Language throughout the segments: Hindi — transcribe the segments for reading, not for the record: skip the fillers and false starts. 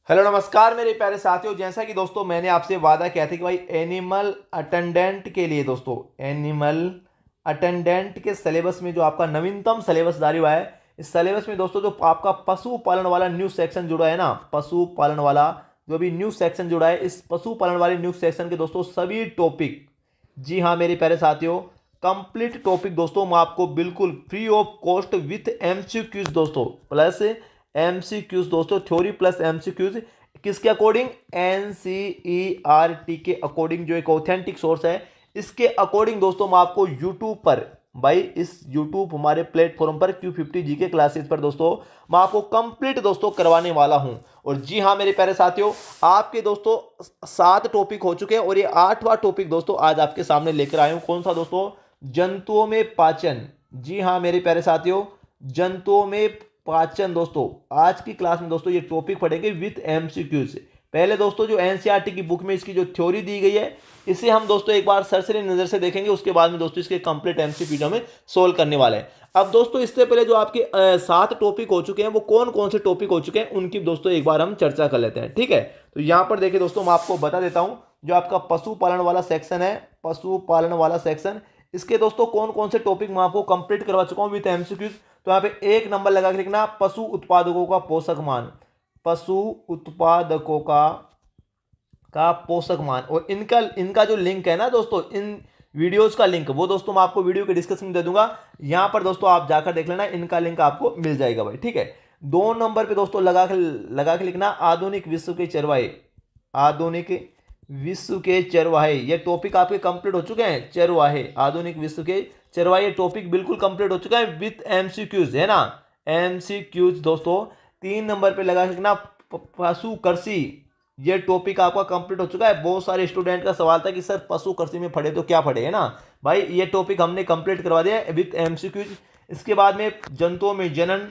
हेलो नमस्कार मेरे प्यारे साथियों। जैसा कि दोस्तों मैंने आपसे वादा किया था कि भाई एनिमल अटेंडेंट के लिए दोस्तों एनिमल अटेंडेंट के सिलेबस में जो आपका नवीनतम सिलेबस जारी हुआ है, इस सिलेबस में दोस्तों जो आपका पशुपालन वाला न्यू सेक्शन जुड़ा है ना, पशुपालन वाला जो भी न्यू सेक्शन जुड़ा है, इस पशुपालन वाले न्यू सेक्शन के दोस्तों सभी टॉपिक, जी हाँ मेरे प्यारे साथियों, कंप्लीट टॉपिक दोस्तों मैं आपको बिल्कुल free of cost with MCQs दोस्तों प्लस एमसीक्यूज दोस्तों, थ्योरी प्लस एमसीक्यूज किसके अकॉर्डिंग, एनसीईआरटी के अकॉर्डिंग, जो एक ऑथेंटिक सोर्स है इसके अकॉर्डिंग दोस्तों मैं आपको यूट्यूब पर, भाई इस यूट्यूब हमारे प्लेटफॉर्म पर Q50 जीके क्लासेस पर दोस्तों मैं आपको कंप्लीट दोस्तों करवाने वाला हूं। और जी हाँ मेरे प्यारे साथियों, आपके दोस्तों 7 टॉपिक हो चुके हैं और ये 8वां टॉपिक दोस्तों आज आपके सामने लेकर आया हूं। कौन सा दोस्तों, जंतुओं में पाचन। जी हाँ मेरे प्यारे साथियों, जंतुओं में पाचन दोस्तों आज की क्लास में दोस्तों ये टॉपिक पढ़ेंगे विथ एमसीक्यूज। पहले दोस्तों जो एनसीईआरटी की बुक में इसकी जो थ्योरी दी गई है इसे हम दोस्तों एक बार सरसरी नजर से देखेंगे, उसके बाद में दोस्तों इसके कंप्लीट एमसीक्यू में सोल्व करने वाले हैं। अब दोस्तों इससे पहले जो आपके 7 टॉपिक हो चुके हैं वो कौन कौन से टॉपिक हो चुके हैं उनकी दोस्तों एक बार हम चर्चा कर लेते हैं, ठीक है। तो यहाँ पर देखिए दोस्तों मैं आपको बता देता हूँ, जो आपका पशुपालन वाला सेक्शन है, पशुपालन वाला सेक्शन, इसके दोस्तों कौन कौन से टॉपिक मैं आपको कंप्लीट करवा चुका हूँ विथ एमसीक्यूज। तो यहाँ पे 1 नंबर लगा के लिखना, पशु उत्पादकों का पोषक मान, पशु उत्पादकों का पोषक मान। और इनका इनका जो लिंक है ना दोस्तों, इन वीडियोस का लिंक वो दोस्तों मैं आपको वीडियो के डिस्क्रिप्शन में दे दूंगा, यहां पर दोस्तों आप जाकर देख लेना, इनका लिंक आपको मिल जाएगा भाई, ठीक है। 2 नंबर पे दोस्तों लगा के लिखना, आधुनिक विश्व के चरवाहे, आधुनिक विश्व के चरवाहे। ये टॉपिक आपके कंप्लीट हो चुके हैं, चरवाहे, आधुनिक विश्व के चरवाहे टॉपिक बिल्कुल कंप्लीट हो चुका है विथ एमसीक्यूज, है ना, एमसीक्यूज दोस्तों। 3 नंबर पे लगा के लिखना, पशु कृषि, ये टॉपिक आपका कंप्लीट हो चुका है। बहुत सारे स्टूडेंट का सवाल था कि सर पशु कृषि में पढ़े तो क्या पढ़े, है ना भाई, ये टॉपिक हमने कंप्लीट करवा दिया है विथ एमसीक्यूज। इसके बाद में जंतुओं में जनन,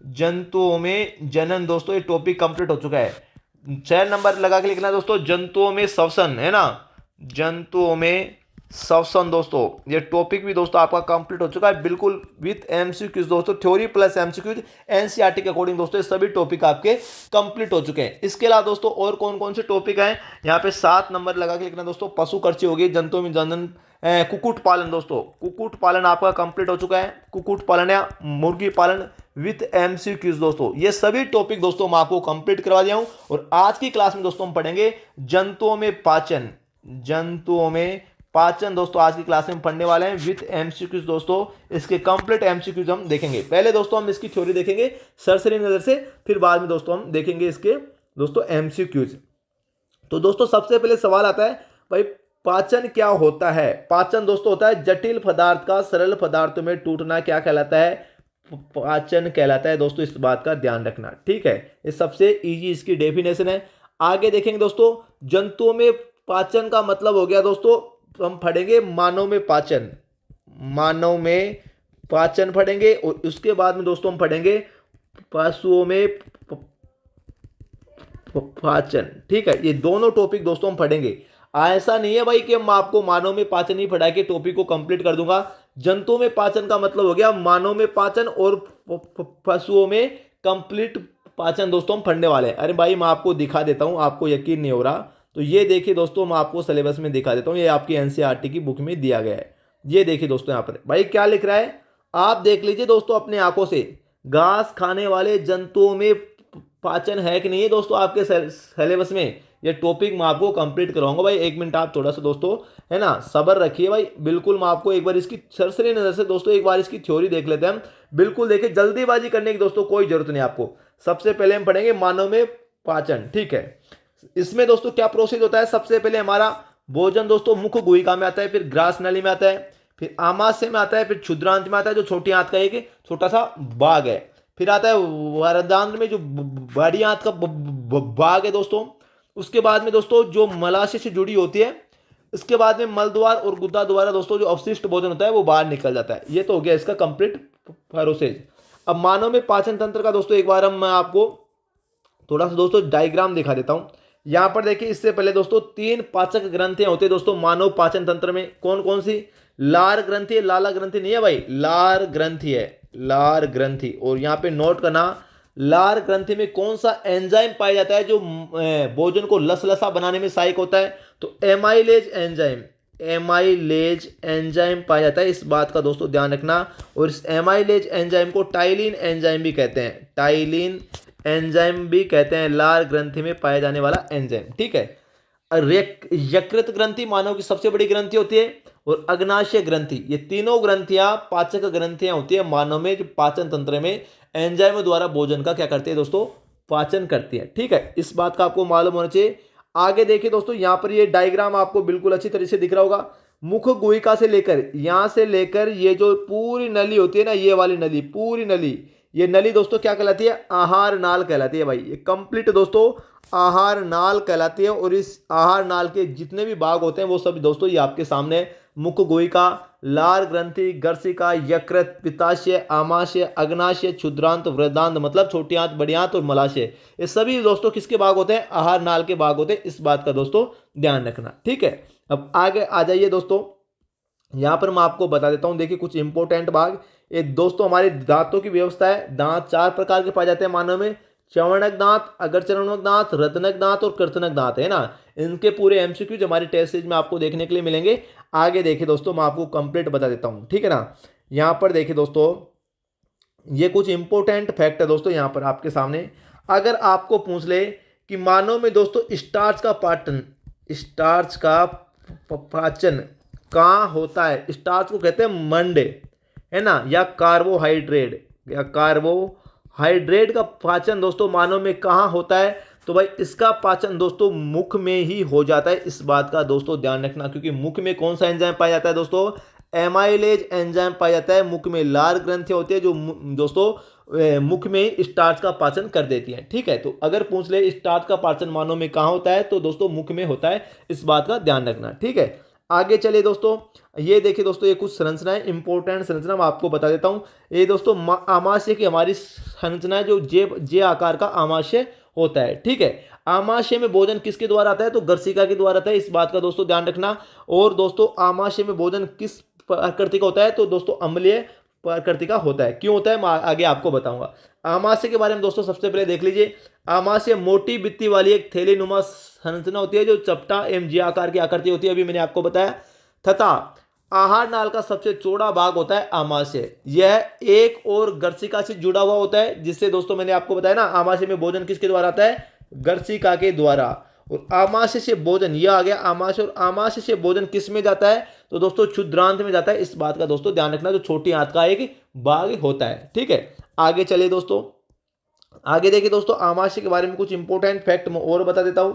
जंतुओं में जनन दोस्तों ये टॉपिक कंप्लीट हो चुका है। 6 नंबर लगा के लिखना दोस्तों, जंतुओं में श्वसन, है ना, जंतुओं में श्वसन दोस्तों, ये टॉपिक भी दोस्तों आपका कंप्लीट हो चुका है बिल्कुल विथ एमसीक्यूज दोस्तों, थ्योरी प्लस एमसीक्यूज एनसीईआरटी के अकॉर्डिंग दोस्तों ये सभी टॉपिक आपके कंप्लीट हो चुके हैं। इसके अलावा दोस्तों और कौन कौन से टॉपिक हैं, यहाँ पे 7 नंबर लगा के लिखना दोस्तों, पशु कृषि होगी, जंतुओं में जनन, कुक्कुट पालन दोस्तों, कुक्कुट पालन आपका कंप्लीट हो चुका है, कुक्कुट पालन या मुर्गी पालन विथ एमसीक्यूज दोस्तों, ये सभी टॉपिक दोस्तों मैं आपको कंप्लीट करवा दिया हूं। और आज की क्लास में दोस्तों हम पढ़ेंगे जंतुओं में पाचन, जंतुओं में पाचन दोस्तों आज की क्लास में पढ़ने वाले हैं विथ एमसीक्यूज दोस्तों, इसके कंप्लीट एमसीक्यूज हम देखेंगे। पहले दोस्तों हम इसकी थ्योरी देखेंगे सरसरी नजर से, फिर बाद में दोस्तों हम देखेंगे इसके दोस्तों एमसीक्यूज। तो दोस्तों सबसे पहले सवाल आता है भाई, पाचन क्या होता है। पाचन दोस्तों होता है जटिल पदार्थ का सरल पदार्थों में टूटना, क्या कहलाता है, पाचन कहलाता है दोस्तों, इस बात का ध्यान रखना, ठीक है। ये सबसे इजी इसकी डेफिनेशन है। आगे देखेंगे दोस्तों, जंतुओं में पाचन का मतलब हो गया दोस्तों, हम पढ़ेंगे मानव में पाचन, मानव में पाचन पढ़ेंगे। और उसके बाद में दोस्तों हम पढ़ेंगे पशुओं में पाचन, ठीक है। ये दोनों टॉपिक दोस्तों हम पढ़ेंगे। ऐसा नहीं है भाई कि हम आपको मानव में पाचन नहीं पढ़ा के टॉपिक को कंप्लीट कर दूंगा। जंतुओं में पाचन का मतलब हो गया मानव में पाचन और पशुओं में कंप्लीट पाचन दोस्तों हम पढ़ने वाले हैं। अरे भाई मैं आपको दिखा देता हूं, आपको यकीन नहीं हो रहा तो ये देखिए दोस्तों, मैं आपको सिलेबस में दिखा देता हूं, ये आपकी एनसीईआरटी की बुक में दिया गया है। ये देखिए दोस्तों यहाँ पर भाई क्या लिख रहा है, आप देख लीजिए दोस्तों अपने आंखों से, घास खाने वाले जंतुओं में पाचन है कि नहीं है दोस्तों आपके सिलेबस में। ये टॉपिक मैं आपको कंप्लीट करवाऊंगा भाई, 1 मिनट आप थोड़ा सा दोस्तों, है ना, सब्र रखिए भाई। बिल्कुल मैं आपको एक बार इसकी सरसरी नजर से दोस्तों एक बार इसकी थ्योरी देख लेते हैं हम। बिल्कुल देखिए, जल्दीबाजी करने की दोस्तों कोई जरूरत नहीं आपको। सबसे पहले हम पढ़ेंगे मानव में पाचन, ठीक है। इसमें दोस्तों क्या प्रोसेस होता है, सबसे पहले हमारा भोजन दोस्तों मुख्य गुहिका में आता है, फिर ग्रास नली में आता है, फिर आमाशय में आता है, फिर क्षुद्रांत में आता है जो छोटी आंत का एक छोटा सा भाग है, फिर आता है वरदान में जो बड़ी आंत का भाग है दोस्तों। उसके बाद में दोस्तों जो मलाशय से जुड़ी होती है, इसके बाद में मल द्वार और गुदा द्वारा दोस्तों जो अवशिष्ट भोजन होता है वो बाहर निकल जाता है। ये तो हो गया इसका कंप्लीट प्रोसेस। अब मानव में पाचन तंत्र का दोस्तों एक बार हम मैं आपको थोड़ा सा दोस्तों डायग्राम दिखा देता हूं। यहां पर देखिए, इससे पहले दोस्तों 3 पाचक ग्रंथियां होती है दोस्तों मानव पाचन तंत्र में। कौन कौन सी, लार ग्रंथि है, लाला ग्रंथि नहीं है भाई, लार ग्रंथि है, लार ग्रंथि। और यहां पे नोट करना, लार ग्रंथि में कौन सा एंजाइम पाया जाता है जो भोजन को लसलसा बनाने में सहायक होता है? तो एमाइलेज एंजाइम, एमाइलेज एंजाइम पाया जाता है, इस बात का दोस्तों ध्यान रखना। और इस एमाइलेज एंजाइम को टाइलिन एंजाइम भी कहते हैं, टाइलिन एंजाइम भी कहते हैं, लार ग्रंथि में पाया जाने वाला एंजाइम। ठीक है। यकृत ग्रंथि मानव की सबसे बड़ी ग्रंथि होती है, और अग्नाशय ग्रंथि, ये तीनों ग्रंथियां पाचक ग्रंथियां होती है मानव में, जो पाचन तंत्र में एंजाइम द्वारा भोजन का क्या करती है दोस्तों? पाचन करती है। ठीक है, इस बात का आपको मालूम होना चाहिए। आगे देखिए दोस्तों, यहां पर ये डायग्राम आपको बिल्कुल अच्छी तरह से दिख रहा होगा। मुख गुहिका से लेकर, यहां से लेकर ये जो पूरी नली होती है ना, ये वाली नली, पूरी नली, ये नली दोस्तों क्या कहलाती है? आहार नाल कहलाती है भाई। ये कंप्लीट दोस्तों आहार नाल कहलाती है। और इस आहार नाल के जितने भी भाग होते हैं वो सब दोस्तों ये आपके सामने, मुख गुहिका, लार ग्रंथि, गर्सिका, यकृत, पित्ताशय, आमाशय, अग्नाशय, क्षुद्रांत, वृद्धांत मतलब छोटी आंत, बड़ी आंत और मलाशय, ये सभी दोस्तों किसके भाग होते हैं? आहार नाल के भाग होते हैं। इस बात का दोस्तों ध्यान रखना। ठीक है, अब आगे आ जाइए दोस्तों, यहां पर मैं आपको बता देता हूं, देखिए कुछ इंपॉर्टेंट भाग। ये दोस्तों हमारे दांतों की व्यवस्था है। दांत 4 प्रकार के पाए जाते हैं मानव में, चवर्णक दांत, अग्रचर्वणक दांत, रत्नक दांत और कर्तनक दांत, है ना। इनके पूरे एमसीक्यूज हमारे टेस्ट सीरीज में आपको देखने के लिए मिलेंगे। आगे देखिए दोस्तों, मैं आपको कंप्लीट बता देता हूं, ठीक है ना। यहां पर देखिए दोस्तों, ये कुछ इंपॉर्टेंट फैक्ट है दोस्तों यहां पर आपके सामने। अगर आपको पूछ ले कि मानव में दोस्तों स्टार्च का पाचन, स्टार्च का पाचन कहाँ होता है? स्टार्च को कहते हैं मंडे, है ना, या कार्बोहाइड्रेट, या कार्बोहाइड्रेट का पाचन दोस्तों मानव में कहाँ होता है? तो भाई इसका पाचन दोस्तों मुख में ही हो जाता है। इस बात का दोस्तों ध्यान रखना, क्योंकि मुख में कौन सा एंजाइम पाया जाता है दोस्तों? एमाइलेज एंजाइम पाया जाता है। मुख में लार ग्रंथि होती है जो दोस्तों मुख में स्टार्च का पाचन कर देती है। ठीक है, तो अगर पूछ ले स्टार्च का पाचन मानव में कहाँ होता है, तो दोस्तों मुख में होता है। इस बात का ध्यान रखना। ठीक है, आगे चलिए दोस्तों, ये देखिए दोस्तों, ये कुछ संरचनाएं, इंपॉर्टेंट संरचना मैं आपको बता देता हूं। ये दोस्तों आमाशय की हमारी संरचना है, जो जे आकार का आमाशय होता है। ठीक है, आमाशय में भोजन किसके द्वारा आता है? तो गर्सिका के द्वारा आता है। इस बात का दोस्तों ध्यान रखना। और दोस्तों आमाशय में भोजन किस प्रकृति का होता है? तो दोस्तों अम्लीय प्रकृति का होता है। क्यों होता है मैं आगे आपको बताऊंगा। आमाशय के बारे में दोस्तों सबसे पहले देख लीजिए। आमाशय मोटी बित्ती वाली एक थैलीनुमा संरचना होती है, जो चपटा एवं जी आकार की आकृति होती है, अभी मैंने आपको बताया। तथा आहार नाल का सबसे चौड़ा भाग होता है आमाशय। यह एक और गर्सिका से जुड़ा हुआ होता है, जिससे दोस्तों मैंने आपको बताया ना, आमाशय में भोजन किसके द्वारा आता है? गर्सिका के द्वारा। और आमाशय से भोजन, यह आ गया आमाशय, और आमाशय से भोजन किस में जाता है? तो दोस्तों क्षुद्रांत में जाता है। इस बात का दोस्तों ध्यान रखना, जो छोटी आंत का एक भाग होता है। ठीक है, आगे चलिए दोस्तों, आगे देखिए दोस्तों, आमाशय के बारे में कुछ इंपॉर्टेंट फैक्ट मैं और बता देता हूं।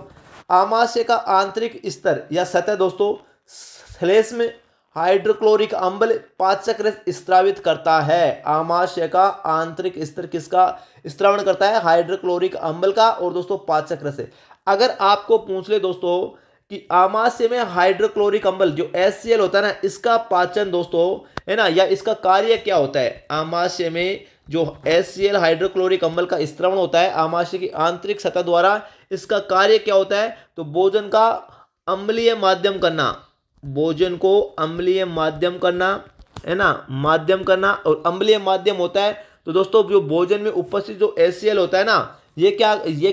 आमाशय का आंतरिक स्तर या सतह दोस्तों श्लेष्म हाइड्रोक्लोरिक अम्ल पाचक रस स्त्रावित करता है। आमाशय का आंतरिक स्तर किसका स्त्रावण करता है? हाइड्रोक्लोरिक अम्ल का, और दोस्तों पाचक रस। अगर आपको पूछ ले दोस्तों कि आमाशय में हाइड्रोक्लोरिक अम्ल जो HCl होता है ना, इसका पाचन दोस्तों, है ना, या इसका कार्य क्या होता है? आमाशय में जो HCl हाइड्रोक्लोरिक अम्ल का स्त्रावण होता है आमाशय की आंतरिक सतह द्वारा, इसका कार्य क्या होता है? तो भोजन का अम्लीय माध्यम करना, भोजन को अम्लीय माध्यम करना, है ना, माध्यम करना। और अम्लीय माध्यम होता है तो दोस्तों जो भोजन में उपस्थित जो HCl होता है ना, ये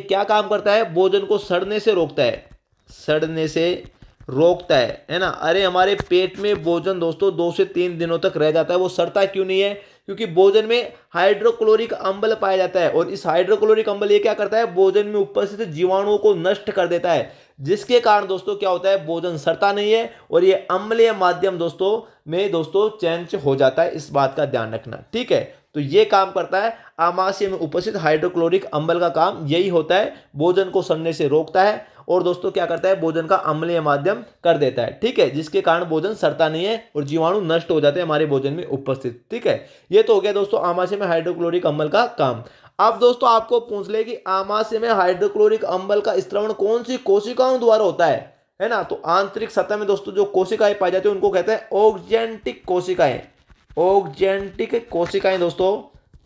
क्या काम करता है? भोजन को सड़ने से रोकता है, सड़ने से रोकता है ना। अरे हमारे पेट में भोजन दोस्तों 2 से 3 दिनों तक रह जाता है, वो सड़ता क्यों नहीं है? क्योंकि भोजन में हाइड्रोक्लोरिक अम्ल पाया जाता है, और इस हाइड्रोक्लोरिक अम्ल ये क्या करता है? भोजन में उपस्थित जीवाणुओं को नष्ट कर देता है, जिसके कारण दोस्तों क्या होता है? भोजन सड़ता नहीं है, और ये अम्लीय माध्यम दोस्तों में दोस्तों चेंज हो जाता है। इस बात का ध्यान रखना। ठीक है, तो ये काम करता है आमाशय में उपस्थित हाइड्रोक्लोरिक अम्ल का काम यही होता है, भोजन को सड़ने से रोकता है, और दोस्तों क्या करता है? भोजन का अम्लीय माध्यम कर देता है। ठीक है, जिसके कारण भोजन सड़ता नहीं है और जीवाणु नष्ट हो जाते हैं हमारे भोजन में उपस्थित। ठीक है, ये तो हो गया दोस्तों आमाशय में हाइड्रोक्लोरिक अम्ल का काम। अब दोस्तों आपको पूछ ले कि आमाशय में हाइड्रोक्लोरिक अम्ल का स्त्रावण कौन सी कोशिकाओं द्वारा होता है ना। तो आंतरिक सतह में दोस्तों जो कोशिकाएं पाई जाती है उनको कहते हैं ऑक्जेंटिक कोशिकाएं। ऑक्जेंटिक कोशिकाएं दोस्तों,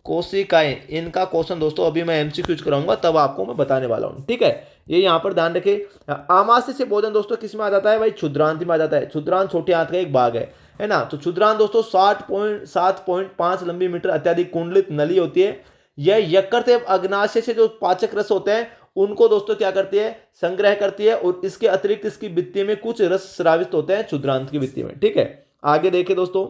कोशिकाएं, इनका क्वेश्चन दोस्तों अभी मैं MCQ कराऊंगा, तब आपको मैं बताने वाला हूं। ठीक है, ये यहां पर ध्यान रखें। आमाशय से भोजन दोस्तों किस में आ जाता है? भाई क्षुद्रांत में आ जाता है। क्षुद्रांत छोटी आंत का एक भाग है ना। तो क्षुद्रांत दोस्तों 7.5 लंबी मीटर अत्यधिक कुंडलित नली होती है। यह यकृत एवं अग्नाशय से जो पाचक रस होते हैं उनको दोस्तों क्या करती है, संग्रह करती है। और इसके अतिरिक्त इसकी भित्ति में कुछ रस स्रावित होते हैं क्षुद्रांत की भित्ति में। ठीक है, आगे देखिए दोस्तों,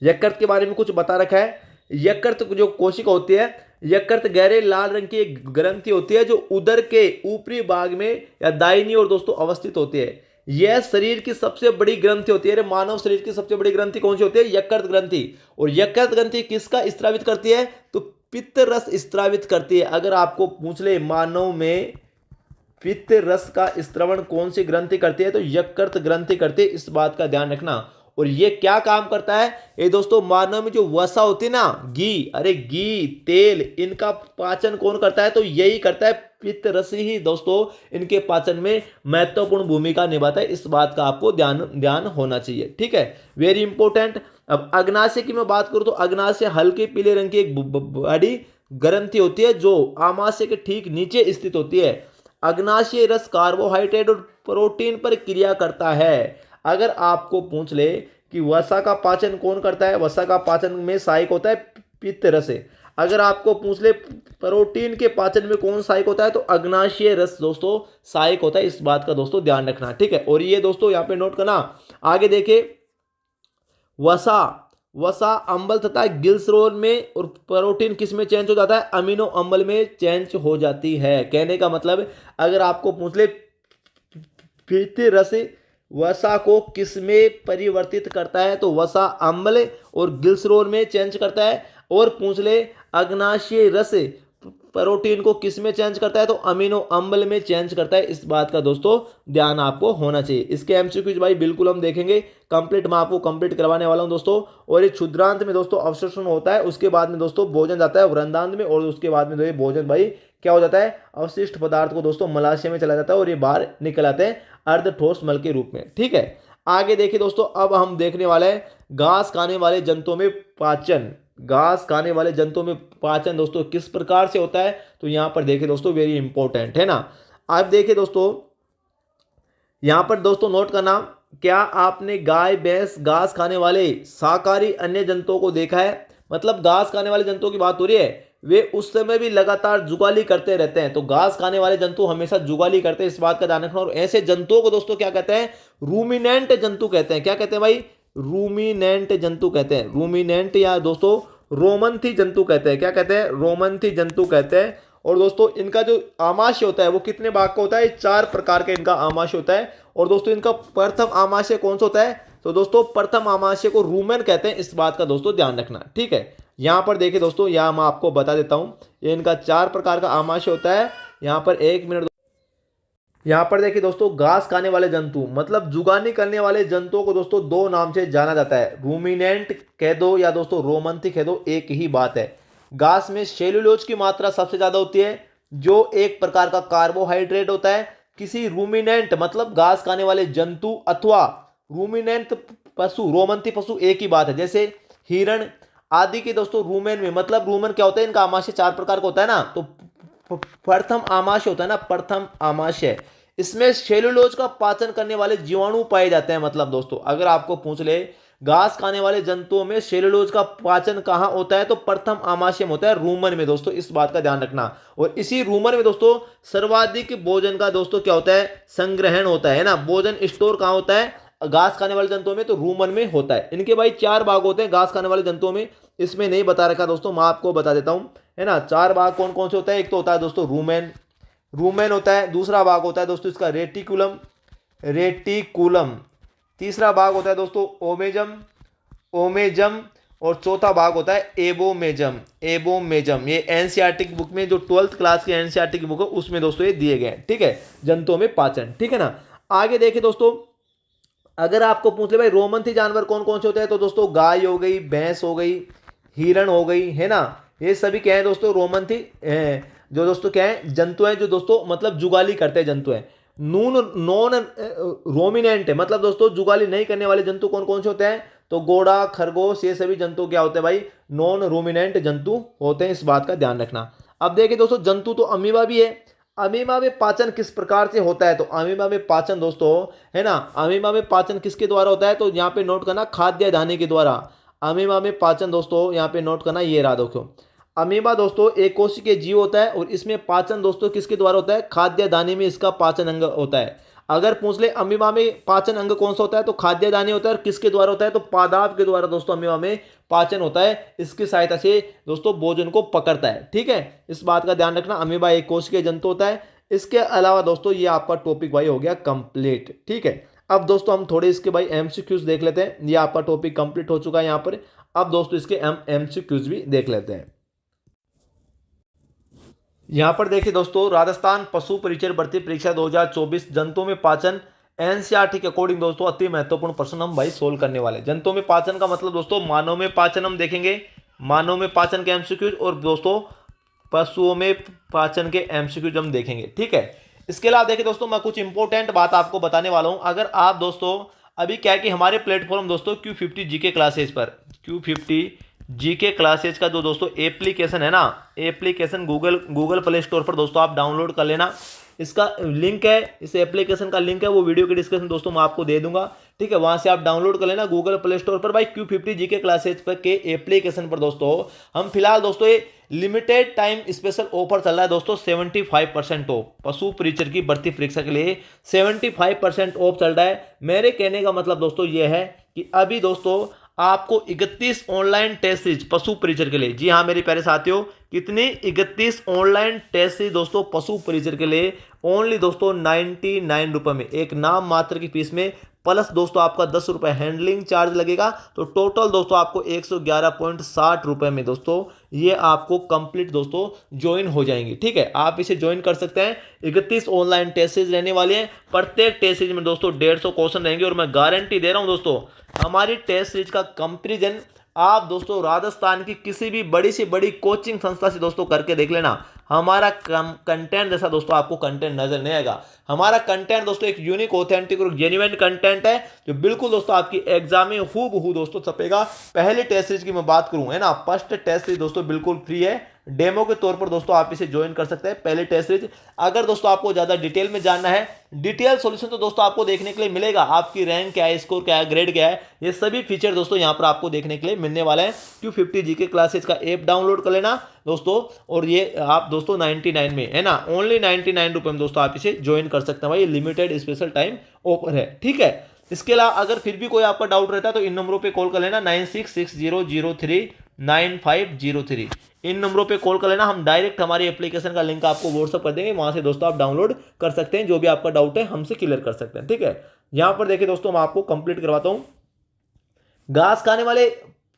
यकृत के बारे में कुछ बता रखा है। यकृत जो कोशिका होती है, यकृत गहरे लाल रंग की एक ग्रंथि होती है जो उदर के ऊपरी भाग में या दाहिनी ओर दोस्तों अवस्थित होती है। यह शरीर की सबसे बड़ी ग्रंथि होती है। मानव शरीर की सबसे बड़ी ग्रंथि कौन सी होती है? यकृत ग्रंथि। और यकृत ग्रंथि किसका स्त्रावित करती है? तो पित्त रस स्त्रावित करती है। अगर आपको पूछ ले मानव में पित्त रस का स्त्रवण कौन सी ग्रंथि करती है, तो यकृत ग्रंथि करती है। इस बात का ध्यान रखना। और ये क्या काम करता है? ये दोस्तों मानव में जो वसा होती है ना, घी, अरे घी, तेल, इनका पाचन कौन करता है? तो यही करता है, पित्त रस ही दोस्तों इनके पाचन में महत्वपूर्ण भूमिका निभाता है। इस बात का आपको ध्यान होना चाहिए। ठीक है, वेरी इंपॉर्टेंट। अब अग्नाशय की मैं बात करूं तो अग्नाशय हल्के पीले रंग की एक बड़ी ग्रंथि होती है जो आमाशय के ठीक नीचे स्थित होती है। अग्नाशय रस कार्बोहाइड्रेट और प्रोटीन पर क्रिया करता है। अगर आपको पूछ ले कि वसा का पाचन कौन करता है, वसा का पाचन में सहायक होता है पित्त रस है। अगर आपको पूछ ले प्रोटीन के पाचन में कौन सहायक होता है, तो अग्नाशय रस दोस्तों सहायक होता है। इस बात का दोस्तों ध्यान रखना। ठीक है, और ये दोस्तों यहाँ पे नोट करना। आगे देखिए, वसा अम्ल तथा ग्लिसरॉल में और प्रोटीन किस में चेंज हो जाता है? अमीनो अम्ल में चेंज हो जाती है। कहने का मतलब अगर आपको पूछ ले पित्त रस वसा को किस में परिवर्तित करता है, तो वसा अम्ल और ग्लिसरॉल में चेंज करता है। और पूछ ले अग्नाशय रस प्रोटीन को किस में चेंज करता है, तो अमीनो अम्ल में चेंज करता है। इस बात का दोस्तों ध्यान आपको होना चाहिए। इसके एमसीक्यूज भाई बिल्कुल हम देखेंगे, कंप्लीट मैं आपको कंप्लीट करवाने वाला हूं दोस्तों। और ये क्षुद्रांत में दोस्तों अवशोषण होता है, उसके बाद में दोस्तों भोजन जाता है वृंदांत में, और उसके बाद में भोजन भाई क्या हो जाता है? अवशिष्ट पदार्थ को दोस्तों मलाशय में चला जाता है और ये बाहर निकल आते हैं अर्ध ठोस मल के रूप में। ठीक है, आगे देखिए दोस्तों, अब हम देखने वाले हैं घास खाने वाले जंतुओं में पाचन। घास खाने वाले जंतुओं में पाचन दोस्तों किस प्रकार से होता है, तो यहां पर देखिए दोस्तों, वेरी इंपॉर्टेंट है ना। आप देखिए दोस्तों, यहां पर दोस्तों नोट करना, क्या आपने गाय भैंस घास खाने वाले शाकाहारी अन्य जंतुओं को देखा है? मतलब घास खाने वाले जंतुओं की बात हो रही है, वे उस समय भी लगातार जुगाली करते रहते हैं। तो घास खाने वाले जंतु हमेशा जुगाली करते हैं, इस बात का ध्यान रखना। और ऐसे जंतुओं को दोस्तों क्या कहते हैं? रूमिनेंट जंतु कहते हैं। क्या कहते हैं भाई? रूमिनेंट जंतु कहते हैं। रूमिनेंट या दोस्तों रोमंथी जंतु कहते हैं। क्या कहते हैं? रोमंथी जंतु कहते हैं। और दोस्तों इनका जो आमाशय होता है वो कितने भाग का होता है? 4 प्रकार का इनका आमाशय होता है। और दोस्तों इनका प्रथम आमाशय कौन सा होता है? तो दोस्तों प्रथम आमाशय को रूमेन कहते हैं। इस बात का दोस्तों ध्यान रखना। ठीक है, यहां पर देखिए दोस्तों, यहां मैं आपको बता देता हूं, ये इनका 4 प्रकार का आमाशय होता है। यहां पर 1 मिनट, यहां पर देखिए दोस्तों, घास खाने वाले जंतु मतलब जुगानी करने वाले जंतुओं को दोस्तों 2 नाम से जाना जाता है। रूमिनेंट कह दो या दोस्तों रोमंथी कह दो, एक ही बात है। घास में सेल्यूलोज की मात्रा सबसे ज्यादा होती है, जो एक प्रकार का कार्बोहाइड्रेट होता है। किसी रूमिनेंट मतलब घास खाने वाले जंतु अथवा रूमिनेंट पशु, रोमंथी पशु एक ही बात है। जैसे हिरण आदि के दोस्तों रूमेन में, मतलब रूमेन क्या होता है? इनका आमाशय 4 प्रकार का होता है ना, तो प्रथम आमाशय होता है ना, प्रथम आमाशय, इसमें सेल्यूलोज का पाचन करने वाले जीवाणु पाए जाते हैं। मतलब दोस्तों अगर आपको पूछ ले घास खाने वाले जंतुओं में सेल्यूलोज का पाचन कहां होता है, तो प्रथम आमाशय में होता है, रूमन में दोस्तों। इस बात का ध्यान रखना। और इसी रूमन में दोस्तों सर्वाधिक भोजन का दोस्तों क्या होता है? संग्रहण होता है ना। भोजन स्टोर कहां होता है? घास खाने वाले जंतुओं में, तो रूमन में होता है। इनके भाई 4 भाग होते हैं घास खाने वाले जंतुओं में, इसमें नहीं बता रखा दोस्तों, मैं आपको बता देता हूं, है ना। 4 भाग कौन कौन से होता है? एक तो होता है दोस्तों रूमेन, रूमेन होता है। दूसरा भाग होता है दोस्तों इसका रेटिकुलम, रेटिकुलम। तीसरा भाग होता है दोस्तों ओमेजम, ओमेजम। और चौथा भाग होता है एबोमेजम, एबोमेजम। ये एनसीईआरटी की बुक में, जो 12th क्लास की एनसीईआरटी की बुक है उसमें दोस्तों ये दिए गए हैं। ठीक है, जंतुओं में पाचन। ठीक है ना। आगे देखिए दोस्तों, अगर आपको पूछ ले भाई रोमंथी जानवर कौन कौन से होते हैं, तो दोस्तों गाय हो गई, भैंस हो गई, हिरण हो गई, है ना। ये सभी क्या है दोस्तों? रोमंथी जो दोस्तों क्या है? जंतु हैं, जो दोस्तों मतलब जुगाली करते हैं जंतु हैं। नॉन रोमिनेंट है, मतलब दोस्तों जुगाली नहीं करने वाले जंतु कौन कौन से होते हैं? तो घोड़ा, खरगोश, ये सभी जंतु क्या होते हैं भाई? नॉन रोमिनेंट जंतु होते हैं। इस बात का ध्यान रखना। अब देखिए दोस्तों, जंतु तो अमीबा भी है। अमीबा में पाचन किस प्रकार से होता है? तो अमीबा में पाचन दोस्तों, है ना, अमीबा में पाचन किसके द्वारा होता है? तो यहाँ पे नोट करना, खाद्य धानी के द्वारा। अमीबा में पाचन दोस्तों यहाँ पे नोट करना, ये रहा दोस्तों। अमीबा दोस्तों एक कोशिकीय जीव होता है और इसमें पाचन दोस्तों किसके द्वारा होता है, खाद्य दाने में इसका पाचन अंग होता है। अगर पूछ ले अमीबा में पाचन अंग कौन सा होता है, तो खाद्य दाने होता है। और किसके द्वारा होता है, तो पादाप के द्वारा दोस्तों अमीबा में पाचन होता है। इसकी सहायता से दोस्तों भोजन को पकड़ता है। ठीक है, इस बात का ध्यान रखना, अमीबा एक कोशिकीय जंतु होता है। इसके अलावा दोस्तों ये आपका टॉपिक भाई हो गया कंप्लीट। ठीक है, अब दोस्तों हम थोड़े इसके भाई एमसीक्यूज देख लेते हैं। ये आपका टॉपिक कंप्लीट हो चुका है यहाँ पर। अब दोस्तों इसके एमसीक्यूज भी देख लेते हैं। यहां पर देखिए दोस्तों, राजस्थान पशु परिचय भर्ती परीक्षा 2024 जंतुओं में पाचन एनसीईआरटी के अकॉर्डिंग दोस्तों अति महत्वपूर्ण प्रश्न हम भाई सोल्व करने वाले। जंतुओं में पाचन का मतलब दोस्तों मानव में पाचन हम देखेंगे, मानव में पाचन के एमसीक्यूज, और दोस्तों पशुओं में पाचन के एमसीक्यूज हम देखेंगे। ठीक है, इसके अलावा देखिए दोस्तों मैं कुछ इंपॉर्टेंट बात आपको बताने वाला हूं। अगर आप दोस्तों अभी क्या है कि हमारे प्लेटफॉर्म दोस्तों Q50 जीके क्लासेज पर, Q50 जीके क्लासेज का जो दोस्तों एप्लीकेशन है ना, एप्लीकेशन गूगल प्ले स्टोर पर दोस्तों आप डाउनलोड कर लेना। इसका लिंक है, इस एप्लीकेशन का लिंक है वो वीडियो के डिस्क्रिप्शन दोस्तों मैं आपको दे दूंगा। ठीक है, वहां से आप डाउनलोड कर लेना गूगल प्ले स्टोर पर भाई Q50 जीके क्लासेज पर के एप्लीकेशन पर। दोस्तों हम फिलहाल दोस्तों ये लिमिटेड टाइम स्पेशल ऑफर चल रहा है दोस्तों, 75% ऑफ। पशु परिचर की भर्ती परीक्षा के लिए 75% ऑफ चल रहा है। मेरे कहने का मतलब दोस्तों ये है कि अभी दोस्तों आपको 31 ऑनलाइन टेस्ट सीरीज पशु परिचर के लिए, जी हाँ मेरे प्यारे साथियों, कितनी 31 ऑनलाइन टेस्ट सीरीज दोस्तों पशु परिचर के लिए ओनली दोस्तों 99 रुपए में, एक नाम मात्र की फीस में, प्लस दोस्तों आपका 10 रुपए हैंडलिंग चार्ज लगेगा। तो टोटल दोस्तों आपको 111.60 रुपए में दोस्तों ये आपको कंप्लीट दोस्तों ज्वाइन हो जाएंगे। ठीक है, आप इसे ज्वाइन कर सकते हैं। 31 ऑनलाइन टेस्ट सीरीज रहने वाली है। प्रत्येक टेस्ट सीरीज में दोस्तों 150 क्वेश्चन रहेंगे और मैं गारंटी दे रहा हूं दोस्तों, हमारी टेस्ट सीरीज का कंपेरिजन आप दोस्तों राजस्थान की किसी भी बड़ी से बड़ी कोचिंग संस्था से दोस्तों करके देख लेना, हमारा कंटेंट जैसा दोस्तों आपको कंटेंट नजर नहीं आएगा। हमारा कंटेंट दोस्तों एक यूनिक, ऑथेंटिक और जेन्युइन कंटेंट है, जो बिल्कुल दोस्तों आपकी एग्जाम में हूबहू दोस्तों छपेगा। पहले टेस्ट सीरीज की मैं बात करूं है ना, फर्स्ट टेस्ट सीरीज दोस्तों बिल्कुल फ्री है, डेमो के तौर पर दोस्तों आप इसे ज्वाइन कर सकते हैं पहले टेस्ट सीरीज। अगर दोस्तों आपको ज्यादा डिटेल में जानना है, डिटेल सॉल्यूशन तो दोस्तों आपको देखने के लिए मिलेगा, आपकी रैंक क्या है, स्कोर क्या है, ग्रेड क्या है, ये सभी फीचर दोस्तों यहां पर आपको देखने के लिए मिलने वाले हैं। Q50 जीके क्लासेज का ऐप डाउनलोड कर लेना दोस्तों, और ये आप दोस्तों 99 में है ना, ओनली 99 रुपए में दोस्तों आप इसे ज्वाइन कर सकते हैं भाई, लिमिटेड स्पेशल टाइम ऑफर है। ठीक है, इसके अलावा अगर फिर भी कोई आपका डाउट रहता है तो इन नंबरों पे कॉल कर लेना, 9660039503। इन नंबरों पे कॉल कर लेना, हम डायरेक्ट हमारी एप्लीकेशन का लिंक आपको व्हाट्सअप कर देंगे, वहां से दोस्तों आप डाउनलोड कर सकते हैं, जो भी आपका डाउट है हमसे क्लियर कर सकते हैं। ठीक है, यहां पर देखिए दोस्तों मैं आपको कंप्लीट करवाता हूं। घास खाने वाले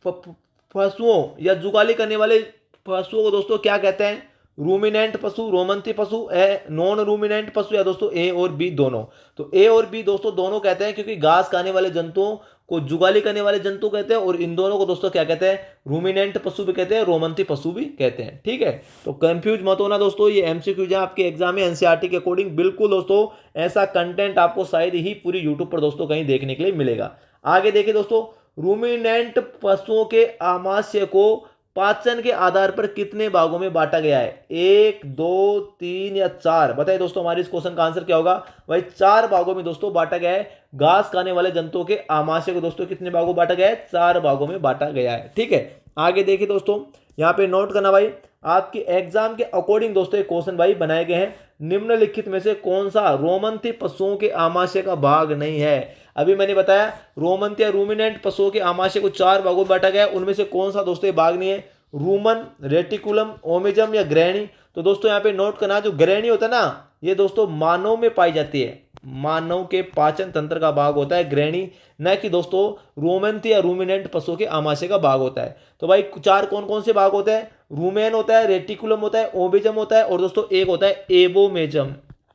पशुओं या जुगाली करने वाले पशुओं को दोस्तों क्या कहते हैं, रूमिनेंट पशु, रोमंती पशु, नॉन रूमिनेंट पशु, या दोस्तों ए और बी दोनों। तो ए और बी दोस्तों दोनों कहते हैं, क्योंकि घास खाने वाले जंतुओं को जुगाली करने वाले जंतु कहते हैं, और इन दोनों को दोस्तों क्या कहते हैं, रूमिनेंट पशु भी कहते हैं, रोमंती पशु भी कहते हैं। ठीक है, तो कंफ्यूज मत होना दोस्तों, ये एमसीक्यूज है आपके एग्जाम में एनसीईआरटी के अकॉर्डिंग। बिल्कुल दोस्तों ऐसा कंटेंट आपको शायद ही पूरी यूट्यूब पर दोस्तों कहीं देखने के लिए मिलेगा। आगे देखिए दोस्तों, रूमिनेंट पशुओं के आमाशय को पाचन के आधार पर कितने भागों में बांटा गया है, 1, 2, 3 या 4? बताइए दोस्तों हमारे इस क्वेश्चन का आंसर क्या होगा भाई, 4 भागों में दोस्तों बांटा गया है। घास खाने वाले जंतुओं के आमाशय को दोस्तों कितने भागों में बांटा गया है, 4 भागों में बांटा गया है। ठीक है, आगे देखिए दोस्तों, यहाँ पे नोट करना भाई, आपके एग्जाम के अकॉर्डिंग दोस्तों एक क्वेश्चन भाई बनाए गए हैं, निम्नलिखित में से कौन सा रोमंती पशुओं के आमाशय का भाग नहीं है। अभी मैंने बताया रोमंती या रूमिनेंट पशुओं के आमाशय को 4 भागों में बांटा गया है, उनमें से कौन सा दोस्तों ये भाग नहीं है, रूमन, रेटिकुलम, ओमेजम या ग्रहणी। तो दोस्तों यहाँ पे नोट करना, जो ग्रहणी होता है ना, ये दोस्तों मानव में पाई जाती है, मानव के पाचन तंत्र का भाग होता है ग्रहणी, न कि दोस्तों रोमंती या रूमिनेंट पशुओं के आमाशय का भाग होता है। तो भाई 4 कौन कौन से भाग होते हैं, रूमेन होता है, रेटिकुलम होता है, ओमेजम होता है, और दोस्तों एक होता है एबोमेजम।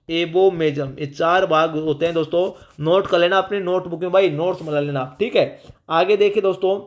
एबोमेजम, ये 4 भाग होते हैं दोस्तों, नोट कर लेना अपनी नोटबुक में भाई, नोट्स बना लेना आप। ठीक है, आगे देखिए दोस्तों,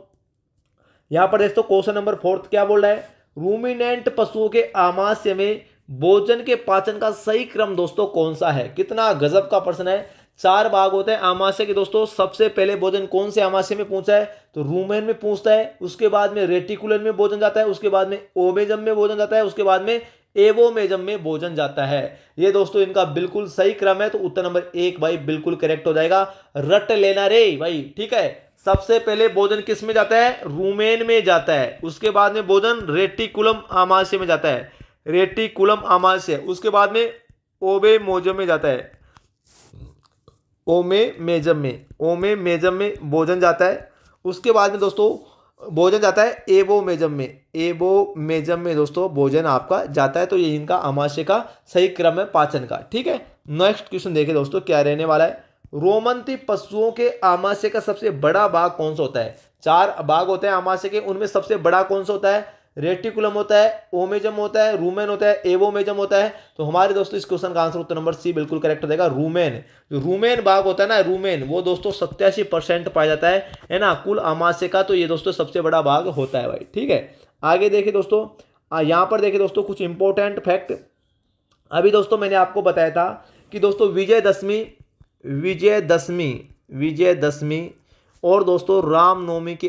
यहां पर दोस्तों क्वेश्चन नंबर 4 क्या बोल रहा है, रूमिनेंट पशुओं के आमाशय में भोजन के पाचन का सही क्रम दोस्तों कौन सा है। कितना गजब का प्रश्न है। 4 भाग होते हैं आमाशय के दोस्तों, सबसे पहले भोजन कौन से आमाशय में पहुंचा है, तो रूमेन में पहुंचता है, उसके बाद में रेटिकुलम में भोजन जाता है, उसके बाद में ओमेजम में भोजन जाता है, उसके बाद में एवोमेजम में भोजन जाता है। ये दोस्तों इनका बिल्कुल सही क्रम है, तो उत्तर नंबर 1 भाई बिल्कुल करेक्ट हो जाएगा। रट लेना रे भाई, ठीक है, सबसे पहले भोजन किस में जाता है? रूमेन में जाता है। उसके बाद में भोजन रेटिकुलम आमाशय में जाता है, रेटिकुलम आमाशय। उसके बाद में ओबेमोजम में जाता है, ओमेमेजम में भोजन जाता है। उसके बाद में दोस्तों भोजन जाता है एबोमेजम में, एबोमेजम में दोस्तों भोजन आपका जाता है। तो ये इनका आमाशय का सही क्रम है पाचन का। ठीक है, नेक्स्ट क्वेश्चन देखिए दोस्तों क्या रहने वाला है। रोमंती पशुओं के आमाशय का सबसे बड़ा भाग कौन सा होता है? 4 भाग होते हैं आमाशय के, उनमें सबसे बड़ा कौन सा होता है? रेटिकुलम होता है, ओमेजम होता है, रूमेन होता है, एवोमेजम होता है। तो हमारे दोस्तों इस क्वेश्चन का आंसर उत्तर नंबर सी बिल्कुल करेक्ट हो जाएगा, रूमेन। जो रूमेन भाग होता है ना, रूमेन, वो दोस्तों 87% पाया जाता है ना, कुल आमाशय का। तो ये दोस्तों सबसे बड़ा भाग होता है भाई। ठीक है, आगे देखिए दोस्तों, यहाँ पर देखिए दोस्तों कुछ इंपॉर्टेंट फैक्ट। अभी दोस्तों मैंने आपको बताया था कि दोस्तों विजयदशमी और दोस्तों रामनवमी के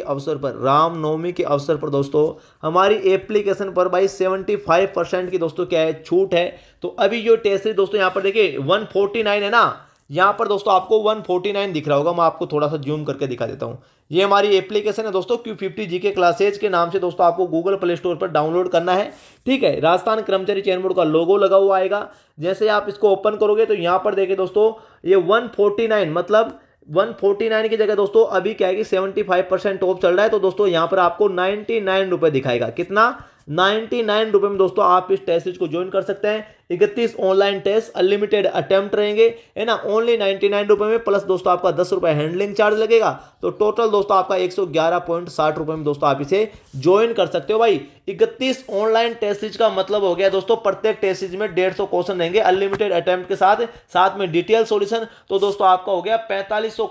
अवसर पर, दोस्तों हमारी एप्लीकेशन पर भाई 75% की दोस्तों क्या है, छूट है। तो अभी जो टेस्ट है दोस्तों यहाँ पर देखिए 149 है ना, यहाँ पर दोस्तों आपको 149 दिख रहा होगा। मैं आपको थोड़ा सा जूम करके दिखा देता हूँ। ये हमारी एप्लीकेशन है दोस्तों, Q50 जीके क्लासेज के नाम से दोस्तों आपको गूगल प्ले स्टोर पर डाउनलोड करना है। ठीक है, राजस्थान कर्मचारी चयन बोर्ड का लोगो लगा हुआ आएगा। जैसे आप इसको ओपन करोगे तो यहाँ पर देखिए दोस्तों ये 149, मतलब 149 की जगह दोस्तों अभी क्या है कि 75% ऑफ चल रहा है। तो दोस्तों यहाँ पर आपको 99 रुपए दिखाएगा। कितना? 99 रुपए में दोस्तों आप इस टेस्ट सीरीज को ज्वाइन कर सकते हैं। 31 ऑनलाइन टेस्ट, अनलिमिटेड अटेम्प्ट रहेंगे, है ना, ओनली 99 रुपए में, प्लस दोस्तों आपका 10 रुपए हैंडलिंग चार्ज लगेगा। तो टोटल दोस्तों आपका 111.60 रुपए में दोस्तों आप इसे ज्वाइन कर सकते हो भाई। 31 ऑनलाइन टेस्ट सीरीज का मतलब हो गया दोस्तों प्रत्येक टेस्ट सीरीज में 150 क्वेश्चन रहेंगे अनलिमिटेड अटेम्प्ट के साथ में डिटेल सॉल्यूशन। तो दोस्तों आपका हो गया 4500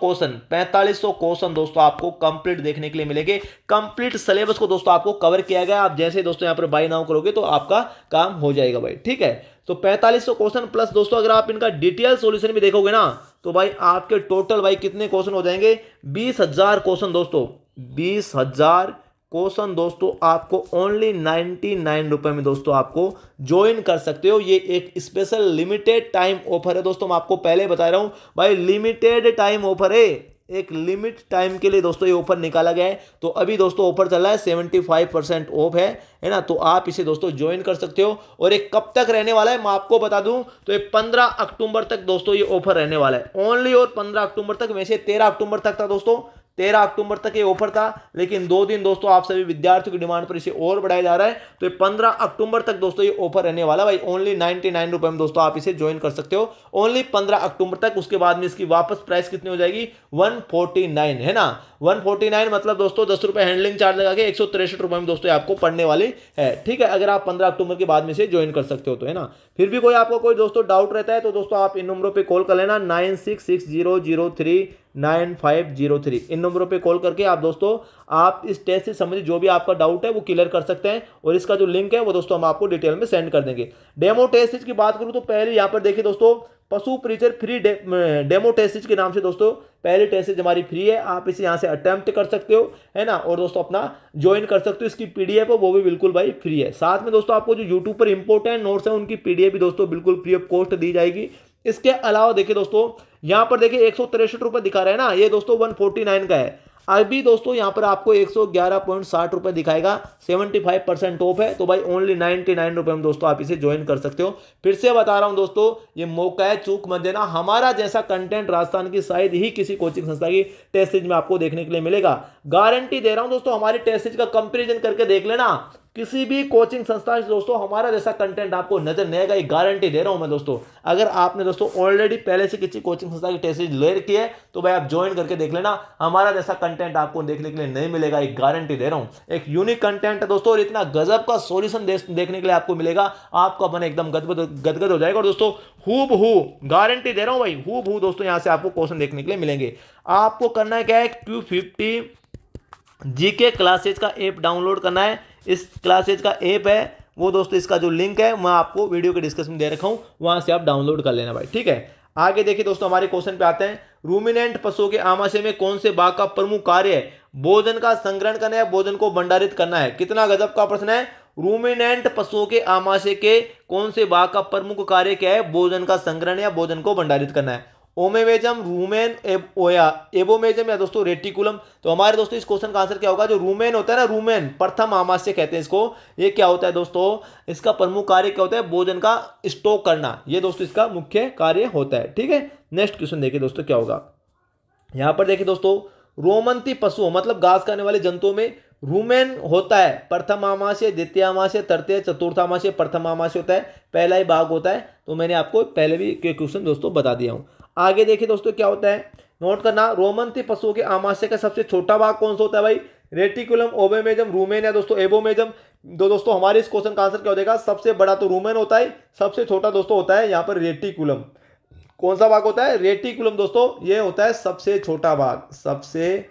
क्वेश्चन दोस्तों आपको कंप्लीट देखने के लिए मिलेंगे। कंप्लीट सिलेबस को दोस्तों आपको कवर किया गया। आप जैसे दोस्तों यहाँ पर बाय नाउ करोगे तो आपका काम हो जाएगा भाई। ठीक है, तो 4500 क्वेश्चन प्लस दोस्तों अगर आप इनका डिटेल सॉल्यूशन भी देखोगे ना, तो भाई आपके टोटल भाई कितने क्वेश्चन हो जाएंगे? 20,000 क्वेश्चन दोस्तों, 20,000 क्वेश्चन दोस्तों आपको ओनली 99 रुपए में दोस्तों आपको ज्वाइन कर सकते हो। ये एक स्पेशल लिमिटेड टाइम ऑफर है दोस्तों, मैं आपको पहले बता रहा हूं भाई, लिमिटेड टाइम ऑफर है। एक लिमिट टाइम के लिए दोस्तों ये ऑफर निकाला गया है। तो अभी दोस्तों ऑफर चल रहा है, 75% ऑफ है ना। तो आप इसे दोस्तों ज्वाइन कर सकते हो। और ये कब तक रहने वाला है मैं आपको बता दूं, तो ये 15 अक्टूबर तक दोस्तों ये ऑफर रहने वाला है ओनली। और 15 अक्टूबर तक, वैसे 13 अक्टूबर तक था दोस्तों, 13 अक्टूबर तक ये ऑफर था, लेकिन 2 दिन दोस्तों आप सभी विद्यार्थियों की डिमांड पर इसे और बढ़ाया जा रहा है। तो ये 15 अक्टूबर तक दोस्तों ये ऑफर रहने वाला भाई। ओनली 99 रुपए में दोस्तों आप इसे ज्वाइन कर सकते हो ओनली 15 अक्टूबर तक। उसके बाद में इसकी वापस प्राइस कितनी हो जाएगी? 149, है ना। 149 मतलब दोस्तों 10 रुपए हैंडलिंग चार्ज लगा के 163 रुपए में दोस्तों आपको पड़ने वाली है। ठीक है, अगर आप 15 अक्टूबर के बाद में इसे ज्वाइन कर सकते हो तो, है ना। फिर भी कोई आपको कोई दोस्तों डाउट रहता है तो दोस्तों आप इन नंबरों पे कॉल कर लेना, 9660039503। इन नंबरों पे कॉल करके आप दोस्तों आप इस टेस्ट से संबंधित जो भी आपका डाउट है वो क्लियर कर सकते हैं। और इसका जो लिंक है वो दोस्तों हम आपको डिटेल में सेंड कर देंगे। डेमो टेस्ट की बात करूं तो पहले यहाँ पर देखिए दोस्तों पशु परिचय फ्री डेमो टेस्ट के नाम से दोस्तों पहली टेस्ट हमारी फ्री है। आप इसे यहाँ से अटेम्प्ट कर सकते हो, है ना, और दोस्तों अपना ज्वाइन कर सकते हो। इसकी पीडीएफ है वो भी बिल्कुल भाई फ्री है। साथ में दोस्तों आपको जो यूट्यूब पर इंपॉर्टेंट नोट्स है उनकी पीडीएफ भी दोस्तों बिल्कुल फ्री ऑफ कॉस्ट दी जाएगी। इसके अलावा देखिए दोस्तों यहाँ पर देखिए 163 रुपए दिखा रहा है ना, ये दोस्तों 149 का है। अभी दोस्तों यहाँ पर आपको 111.60 रुपए दिखाएगा, 75% ऑफ है। तो भाई ओनली 99 रुपए में दोस्तों आप इसे ज्वाइन कर सकते हो। फिर से बता रहा हूं दोस्तों, ये मौका है, चूक मत देना। हमारा जैसा कंटेंट राजस्थान की शायद ही किसी कोचिंग संस्था की टेस्ट सीरीज में आपको देखने के लिए मिलेगा। गारंटी दे रहा हूं दोस्तों, हमारी टेस्ट सीरीज का कंपेरिजन करके देख लेना। किसी भी कोचिंग संस्था से दोस्तों हमारा जैसा कंटेंट आपको नजर नहीं आएगा, ये गारंटी दे रहा हूं मैं दोस्तों। अगर आपने दोस्तों ऑलरेडी पहले से किसी कोचिंग संस्था की टेस्ट सीरीज ले रखी है तो भाई आप ज्वाइन करके देख लेना। हमारा जैसा कंटेंट आपको देखने के लिए नहीं मिलेगा, एक गारंटी दे रहा हूं। एक यूनिक कंटेंट है दोस्तों, और इतना गजब का सॉल्यूशन देखने के लिए आपको मिलेगा, आपका मन एकदम गदगद हो जाएगा। और दोस्तों हूबहू गारंटी दे रहा हूं भाई, हूबहू दोस्तों यहां से आपको क्वेश्चन देखने के लिए मिलेंगे। आपको करना है क्या है, Q50 जीके क्लासेज का ऐप डाउनलोड करना है। इस क्लासेज का ऐप है वो दोस्तों, इसका जो लिंक है मैं आपको वीडियो के डिस्क्रिप्शन में दे रखा हूं, वहां से आप डाउनलोड कर लेना भाई। ठीक है, आगे देखिए दोस्तों हमारे क्वेश्चन पे आते हैं। रूमिनेंट पशुओं के आमाशय में कौन से भाग का प्रमुख कार्य है? भोजन का संग्रहण करना है, भोजन को भंडारित करना है। कितना गजब का प्रश्न है। रूमिनेंट पशुओं के आमाशय के कौन से भाग का प्रमुख कार्य क्या है? भोजन का संग्रहण या भोजन को भंडारित करना है। ओमेमेजम, रूमेन, एबोमेजम या दोस्तों रेटिकुलम। तो हमारे दोस्तों इस क्वेश्चन का आंसर क्या होगा? जो रूमेन होता है ना, रूमेन प्रथम आमाशय कहते हैं इसको। ये क्या होता है दोस्तों? इसका प्रमुख कार्य क्या होता है? भोजन का स्टोक करना। ये दोस्तों इसका मुख्य कार्य होता है। ठीक है, नेक्स्ट क्वेश्चन देखिए दोस्तों क्या होगा। यहां पर देखिए दोस्तों, रोमंती पशुओं मतलब घास खाने वाले जंतुओं में रूमेन होता है प्रथम आमाशय, द्वितीय आमाशय, तृतीय, चतुर्थ आमाशय। प्रथम आमाशय होता है, पहला ही भाग होता है। तो मैंने आपको पहले भी क्वेश्चन दोस्तों बता दिया हूं। आगे देखिए दोस्तों क्या होता है, नोट करना। रोमंती पशुओं के आमाशय का सबसे छोटा भाग कौन सा होता है भाई? रेटिकुलम, ओबेमेजम, रूमेन या दोस्तों एबोमेजम। दोस्तों हमारे इस क्वेश्चन का आंसर क्या हो जाएगा? सबसे बड़ा तो रूमेन होता है, सबसे छोटा दोस्तों होता है यहाँ पर रेटिकुलम। कौन सा भाग होता है? रेटिकुलम दोस्तों, ये होता है सबसे छोटा भाग, सबसे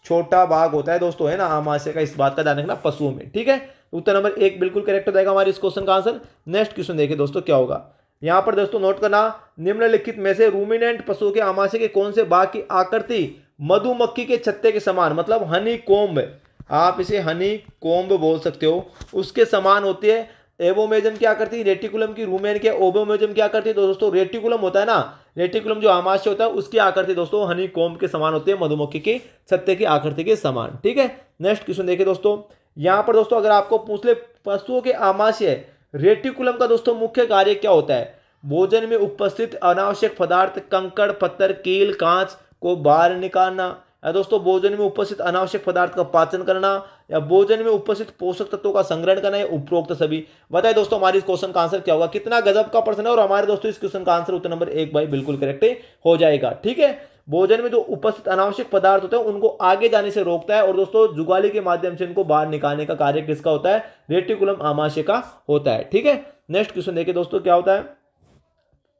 छोटा भाग होता है दोस्तों, है ना, आमाशय का। इस बात का ध्यान रखना पशुओं में। ठीक है, उत्तर नंबर 1 बिल्कुल करेक्ट हो जाएगा हमारे इस क्वेश्चन का आंसर। नेक्स्ट क्वेश्चन देखिए दोस्तों क्या होगा। यहां पर दोस्तों नोट करना, निम्नलिखित में से रूमिनेंट पशुओं के आमाशय के कौन से भाग की आकृति मधुमक्खी के छत्ते के समान, मतलब हनी कोम्ब, आप इसे हनी कोम्ब बोल सकते हो, उसके समान होती है? एबोमेजम क्या करती है? रेटिकुलम की। रूमेन के ओबोमेजम क्या करती है? तो दोस्तों रेटिकुलम होता है ना, रेटिकुलम जो आमाशय होता है उसकी आकृति दोस्तों हनी कोम्ब के समान होती है, मधुमक्खी के छत्ते की आकृति के समान। ठीक है, नेक्स्ट क्वेश्चन देखिए दोस्तों। यहां पर दोस्तों अगर आपको पूछ ले पशुओं के आमाशय रेटिकुलम का दोस्तों मुख्य कार्य क्या होता है? भोजन में उपस्थित अनावश्यक पदार्थ, कंकड़, पत्थर, कील, कांच को बाहर निकालना, या दोस्तों भोजन में उपस्थित अनावश्यक पदार्थ का पाचन करना, या भोजन में उपस्थित पोषक तत्वों का संग्रहण करना, या उपरोक्त सभी। बताइए दोस्तों हमारे इस क्वेश्चन का आंसर क्या होगा? कितना गजब का प्रश्न है, और हमारे दोस्तों इस क्वेश्चन का आंसर उत्तर नंबर 1 भाई बिल्कुल करेक्ट हो जाएगा। ठीक है, भोजन में जो उपस्थित अनावश्यक पदार्थ होते हैं उनको आगे जाने से रोकता है, और दोस्तों जुगाली के माध्यम से इनको बाहर निकालने का कार्य किसका होता है? रेटिकुलम आमाशय का होता है। ठीक है, नेक्स्ट क्वेश्चन देखिए दोस्तों क्या होता है।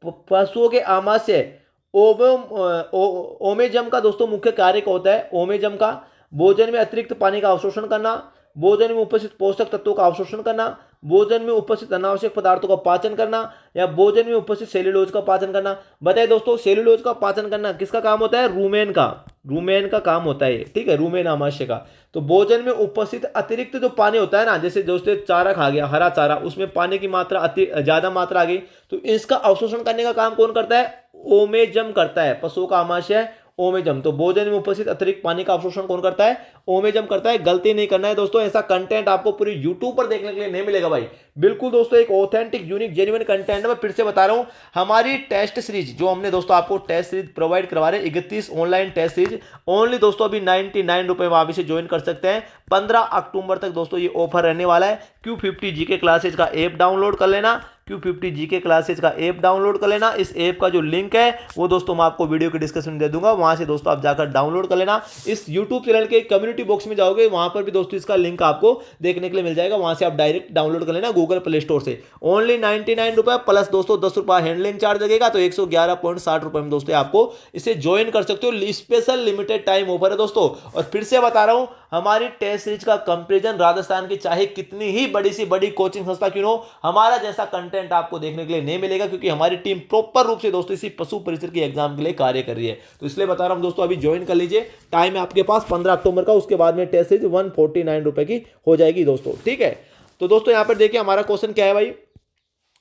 पशुओं के आमाशय ओमेजम का दोस्तों मुख्य कार्य क्या होता है? ओमेजम का भोजन में अतिरिक्त पानी का अवशोषण करना, भोजन में उपस्थित पोषक तत्वों का अवशोषण करना, भोजन में उपस्थित अनावश्यक पदार्थों का पाचन करना, या भोजन में उपस्थित सेल्यूलोज का पाचन करना। बताइए दोस्तों सेल्यूलोज का पाचन करना किसका काम होता है? रूमेन का, रूमेन का काम होता है। ठीक है, रूमेन आमाशय का। तो भोजन में उपस्थित अतिरिक्त जो पानी होता है ना, जैसे दोस्तों चारा खा गया, हरा चारा, उसमें पानी की मात्रा ज्यादा मात्रा आ गई, तो इसका अवशोषण करने का काम कौन करता है? ओमेजम करता है। पशुओं का आमाशय ओमेजम। तो भोजन में उपस्थित अतिरिक्त पानी का अवशोषण कौन करता है? ओमेजम करता है। गलती नहीं करना है दोस्तों, ऐसा कंटेंट आपको पूरी यूट्यूब पर देखने के लिए नहीं मिलेगा भाई। बिल्कुल दोस्तों एक ऑथेंटिक यूनिक जेन्युइन कंटेंट है। मैं फिर से बता रहा हूं, हमारी टेस्ट सीरीज जो हमने दोस्तों आपको टेस्ट सीरीज प्रोवाइड करवा रहे हैं, 31 ऑनलाइन टेस्ट सीरीज ओनली दोस्तों अभी 99 रुपए में आप इसे ज्वाइन कर सकते हैं। 15 अक्टूबर तक दोस्तों ये ऑफर रहने वाला है। Q50 जीके क्लासेज का ऐप डाउनलोड कर लेना, Q50 जीके क्लासेज का ऐप डाउनलोड कर लेना। इस ऐप का जो लिंक है वो दोस्तों मैं आपको वीडियो के डिस्क्रिप्शन में दे दूंगा, वहां से दोस्तों आप जाकर डाउनलोड कर लेना। इस यूट्यूब चैनल के कम्युनिटी बॉक्स में जाओगे, वहां पर भी दोस्तों इसका लिंक आपको देखने के लिए मिल जाएगा, वहां से आप डायरेक्ट डाउनलोड कर लेना गूगल प्ले स्टोर से। ओनली 99 रुपए प्लस दोस्तों 10 रुपया हैंडलिंग चार्ज लगेगा, तो 111.60 रुपए में दोस्तों आपको इसे ज्वाइन कर सकते हो। स्पेशल लिमिटेड टाइम ऑफर है दोस्तों। और फिर से बता रहा हूं, हमारी टेस्ट सीरीज का कंपैरिजन राजस्थान की चाहे कितनी ही बड़ी सी बड़ी कोचिंग संस्था क्यों हो, हमारा जैसा कंटेंट आपको देखने के लिए नहीं मिलेगा, क्योंकि हमारी टीम प्रॉपर रूप से दोस्तों इसी पशु परिसर की एग्जाम के लिए कार्य कर रही है। तो इसलिए बता रहा हूं दोस्तों, अभी ज्वाइन कर लीजिए। टाइम है आपके पास 15 अक्टूबर का, उसके बाद में टेस्ट सीरीज 149 रुपए की हो जाएगी दोस्तों। ठीक है, तो दोस्तों यहां पर देखिए हमारा क्वेश्चन क्या है भाई।